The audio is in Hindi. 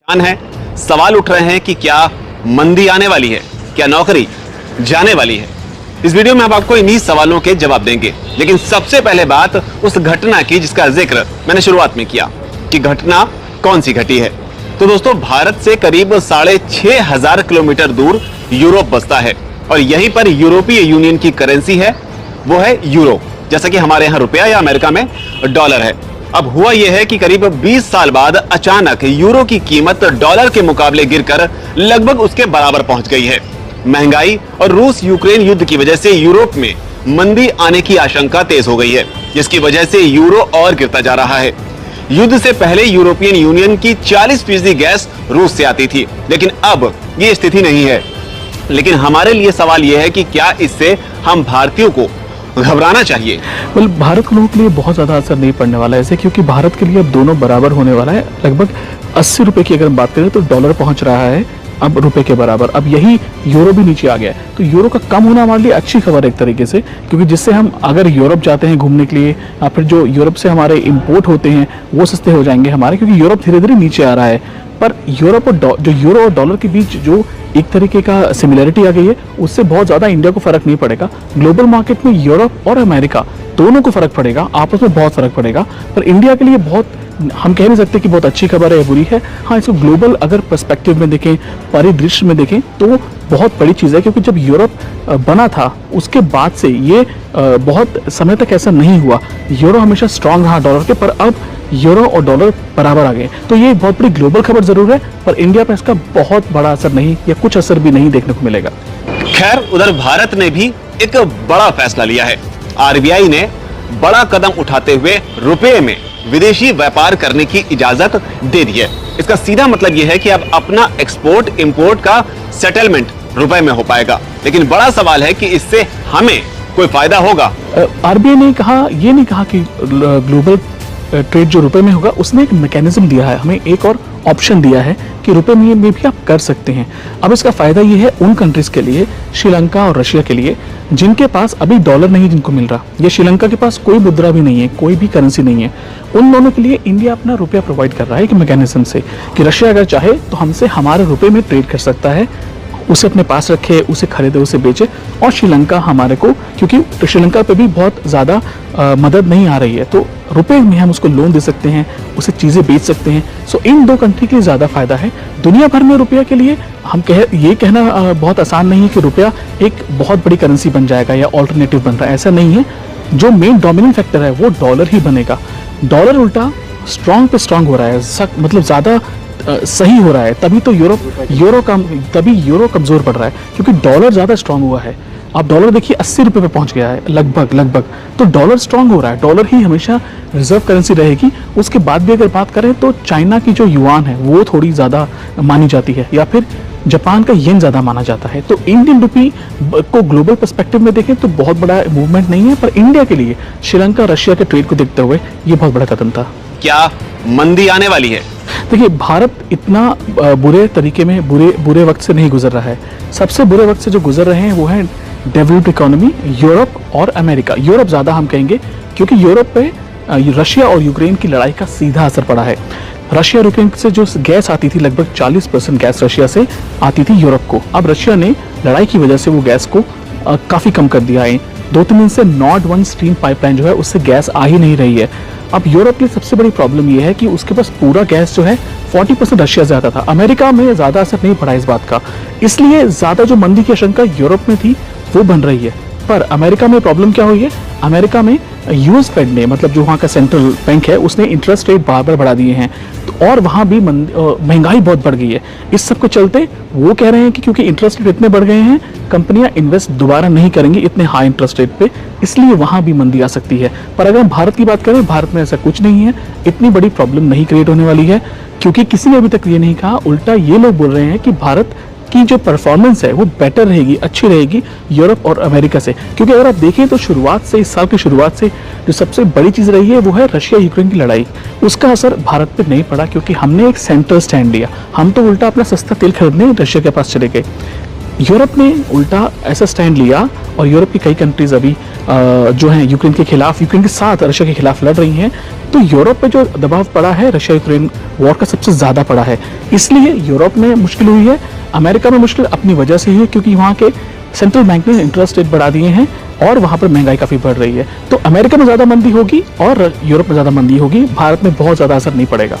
है, सवाल उठ रहे हैं कि क्या मंदी आने वाली है, क्या नौकरी जाने वाली है। इस वीडियो में हम आपको इन्हीं सवालों के जवाब देंगे। लेकिन सबसे पहले बात उस घटना की जिसका जिक्र मैंने शुरुआत में किया कि घटना कौन सी घटी है। तो दोस्तों, भारत से करीब 6,500 किलोमीटर दूर यूरोप बसता है और यहीं पर यूरोपीय यूनियन की करेंसी है, वो है यूरो। जैसा कि हमारे यहाँ रुपया या अमेरिका में डॉलर है। अब हुआ यह है कि करीब 20 साल बाद अचानक यूरो की कीमत डॉलर के मुकाबले गिरकर लगभग उसके बराबर पहुंच गई है। महंगाई और रूस यूक्रेन युद्ध की वजह से यूरोप में मंदी आने की आशंका तेज हो गई है, जिसकी वजह से यूरो और गिरता जा रहा है। युद्ध से पहले यूरोपियन यूनियन की 40% गैस रूस से आती थी, लेकिन अब ये स्थिति नहीं है। लेकिन हमारे लिए सवाल यह है कि क्या इससे हम भारतीयों को घबराना चाहिए? भारत के लोगों के लिए बहुत ज़्यादा असर नहीं पड़ने वाला है ऐसे, क्योंकि भारत के लिए अब दोनों बराबर होने वाला है। लगभग 80 रुपए की अगर बात करें तो डॉलर पहुंच रहा है अब रुपए के बराबर। अब यही यूरो भी नीचे आ गया है, तो यूरो का कम होना हमारे लिए अच्छी खबर है एक तरीके से, क्योंकि जिससे हम अगर यूरोप जाते हैं घूमने के लिए या फिर जो यूरोप से हमारे इंपोर्ट होते हैं वो सस्ते हो जाएंगे हमारे, क्योंकि यूरोप धीरे धीरे नीचे आ रहा है। पर यूरोप और जो यूरो और डॉलर के बीच जो एक तरीके का सिमिलरिटी आ गई है, उससे बहुत ज़्यादा इंडिया को फर्क नहीं पड़ेगा। ग्लोबल मार्केट में यूरोप और अमेरिका दोनों को फर्क पड़ेगा, आपस में बहुत फर्क पड़ेगा। पर इंडिया के लिए बहुत, हम कह नहीं सकते कि बहुत अच्छी खबर है या बुरी है। हाँ, इसको ग्लोबल अगर पर्सपेक्टिव में देखें, परिदृश्य में देखें तो बहुत बड़ी चीज़ है, क्योंकि जब यूरोप बना था उसके बाद से ये बहुत समय तक ऐसा नहीं हुआ। यूरो हमेशा स्ट्रांग रहा डॉलर के, पर अब यूरो और डॉलर बराबर आ गए। तो ये बहुत बड़ी ग्लोबल खबर जरूर है, पर इंडिया पर इसका बहुत बड़ा असर नहीं या कुछ असर भी नहीं देखने को मिलेगा। खैर, उधर भारत ने भी एक बड़ा फैसला लिया है। आरबीआई ने बड़ा कदम उठाते हुए रुपए में विदेशी व्यापार करने की इजाजत दे दी है। इसका सीधा मतलब यह है कि अब अपना एक्सपोर्ट इंपोर्ट का सेटलमेंट रुपए में हो पाएगा। लेकिन बड़ा सवाल है कि इससे हमें कोई फायदा होगा? आरबीआई ने कहा, ये नहीं कहा कि ग्लोबल ट्रेड जो रुपए में होगा, उसने एक मैकेनिज्म दिया है, हमें एक और ऑप्शन दिया है कि रुपए में भी आप कर सकते हैं। अब इसका फायदा ये है उन कंट्रीज के लिए, श्रीलंका और रशिया के लिए, जिनके पास अभी डॉलर नहीं जिनको मिल रहा, या श्रीलंका के पास कोई मुद्रा भी नहीं है, कोई भी करेंसी नहीं है। उन दोनों के लिए इंडिया अपना रुपया प्रोवाइड कर रहा है एक मैकेनिज्म से कि रशिया अगर चाहे तो हमसे हमारे रुपए में ट्रेड कर सकता है, उसे अपने पास रखे, उसे खरीदे, उसे बेचे। और श्रीलंका हमारे को, क्योंकि श्रीलंका पे भी बहुत ज़्यादा मदद नहीं आ रही है, तो रुपए में हम उसको लोन दे सकते हैं, उसे चीज़ें बेच सकते हैं। सो इन दो कंट्री के लिए ज़्यादा फायदा है। दुनिया भर में रुपया के लिए हम ये कहना बहुत आसान नहीं है कि रुपया एक बहुत बड़ी करेंसी बन जाएगा या ऑल्टरनेटिव बन रहा है, ऐसा नहीं है। जो मेन डोमिनेंट फैक्टर है वो डॉलर ही बनेगा। डॉलर उल्टा स्ट्रांग पे स्ट्रांग हो रहा है, मतलब ज़्यादा सही हो रहा है, तभी तो तभी यूरो कमजोर पड़ रहा है, क्योंकि डॉलर ज्यादा स्ट्रांग हुआ है। अब डॉलर देखिए 80 रुपए पे पहुंच गया है लगभग, तो डॉलर स्ट्रांग हो रहा है। डॉलर ही हमेशा रिजर्व करेंसी रहेगी। उसके बाद भी अगर बात करें तो चाइना की जो युआन है वो थोड़ी ज्यादा मानी जाती है, या फिर जापान का येन ज्यादा माना जाता है। तो इंडियन रुपी को ग्लोबल पर्सपेक्टिव में देखें तो बहुत बड़ा मूवमेंट नहीं है, पर इंडिया के लिए श्रीलंका रशिया के ट्रेड को देखते हुए ये बहुत बड़ा कदम था। क्या मंदी आने वाली है? देखिए, भारत इतना बुरे तरीके में बुरे वक्त से नहीं गुजर रहा है। सबसे बुरे वक्त से जो गुजर रहे हैं वो है डेवलप्ड इकोनॉमी, यूरोप और अमेरिका। यूरोप ज़्यादा हम कहेंगे, क्योंकि यूरोप पे रशिया और यूक्रेन की लड़ाई का सीधा असर पड़ा है। रशिया और यूक्रेन से जो गैस आती थी, लगभग 40% गैस रशिया से आती थी यूरोप को। अब रशिया ने लड़ाई की वजह से वो गैस को काफ़ी कम कर दिया है। 2-3 दिन से नॉर्ड 1 स्ट्रीम पाइपलाइन जो है उससे गैस आ ही नहीं रही है। अब यूरोप की सबसे बड़ी प्रॉब्लम यह है कि उसके पास पूरा गैस जो है 40% रशिया से आता था। अमेरिका में ज़्यादा असर नहीं पड़ा इस बात का, इसलिए ज़्यादा जो मंदी की आशंका यूरोप में थी वो बन रही है। पर अमेरिका में प्रॉब्लम क्या हुई है? अमेरिका में यूएस फेड ने, मतलब जो वहाँ का सेंट्रल बैंक है, उसने इंटरेस्ट रेट बार बढ़ा दिए हैं, तो और वहाँ भी महंगाई बहुत बढ़ गई है। इस सब के चलते वो कह रहे हैं कि क्योंकि इंटरेस्ट रेट इतने बढ़ गए हैं, कंपनियां इन्वेस्ट दोबारा नहीं करेंगी इतने हाई इंटरेस्ट रेट पे, इसलिए वहाँ भी मंदी आ सकती है। पर अगर हम भारत की बात करें, भारत में ऐसा कुछ नहीं है, इतनी बड़ी प्रॉब्लम नहीं क्रिएट होने वाली है, क्योंकि किसी ने अभी तक ये नहीं कहा। उल्टा ये लोग बोल रहे हैं कि भारत की जो परफॉर्मेंस है वो बेटर रहेगी, अच्छी रहेगी यूरोप और अमेरिका से। क्योंकि अगर आप देखें तो शुरुआत से, इस साल की शुरुआत से जो सबसे बड़ी चीज़ रही है वो है रशिया यूक्रेन की लड़ाई। उसका असर भारत पे नहीं पड़ा, क्योंकि हमने एक सेंट्रल स्टैंड लिया। हम तो उल्टा अपना सस्ता तेल खरीदने रशिया के पास चले गए। यूरोप ने उल्टा ऐसा स्टैंड लिया और यूरोप की कई कंट्रीज अभी जो हैं यूक्रेन के खिलाफ, यूक्रेन के साथ रशिया के खिलाफ लड़ रही हैं। तो यूरोप पे जो दबाव पड़ा है रशिया यूक्रेन वॉर का सबसे ज़्यादा पड़ा है, इसलिए यूरोप में मुश्किल हुई है। अमेरिका में मुश्किल अपनी वजह से ही है, क्योंकि वहाँ के सेंट्रल बैंक ने इंटरेस्ट रेट बढ़ा दिए हैं और वहाँ पर महंगाई काफ़ी बढ़ रही है। तो अमेरिका में ज़्यादा मंदी होगी और यूरोप में ज़्यादा मंदी होगी, भारत में बहुत ज़्यादा असर नहीं पड़ेगा।